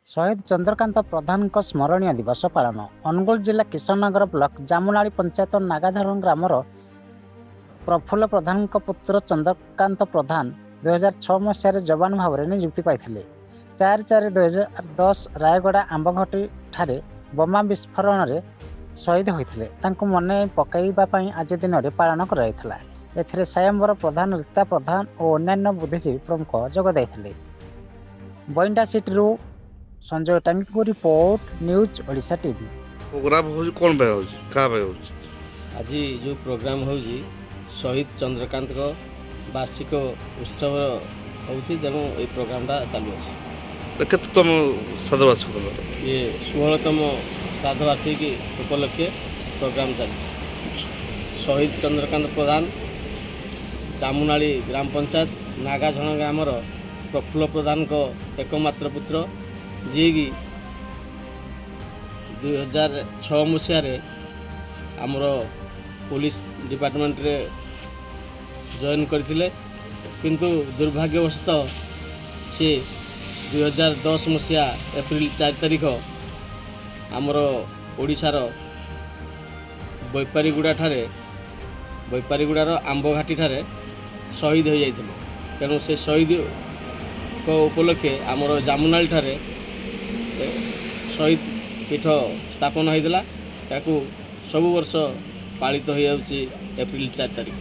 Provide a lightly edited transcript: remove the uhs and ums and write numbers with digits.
शहीद चंद्रकांत प्रधान स्मरणीय दिवस पालन अनुगुल जिला किशननगर ब्लॉक जामुनाड़ी पंचायत नागाधरण ग्रामर प्रफुल्ल प्रधान पुत्र चंद्रकांत प्रधान 2006 मसीह जवान भाव में नियुक्ति पाई 4/4/2010 रायगड़ा आंबघटी ठारे बोमा विस्फोरण में शहीद होते मन पकड़ आज दिन में पालन कर स्वयंवर प्रधान रीता प्रधान और अन्य बुद्धिजीवी प्रमुख जोगदे। बइंडा सिटी संजय टांगी को report news Odisha TV. Programme हो कौन पे हो का पे हो आज जो प्रोग्राम हो शहीद चंद्रकांत को वार्षिक उत्सव होची तेणु ये प्रोग्रामटा चालू अच्छे। केतम सदवार्षिक ये 16तम श्राद्धवार्षिकी उपलक्षे प्रोग्राम चलती। शहीद चंद्रकांत प्रधान जामुनाड़ी ग्राम पंचायत नागाझण ग्रामर प्रफुल्ल प्रधान को एकमात्र पुत्र जी की 2006 मसीह आमर पुलिस डिपार्टमेंट रे जॉइन करथिले किंतु दुर्भाग्यवशतः से 2010 मसीहा एप्रिल 4 तारिख आमर ओडिशार बैपारीगुड़ा ठारे बैपारीगुड़ार आंबघाटी ठारे शहीद हो जाइथिले। तेणु से शहीद को उपलक्षे आमर जामुनाड़ी ठारे शहीद पीठ स्थापन होता सबु वर्ष पालित हो एप्रिल 4 तारिख।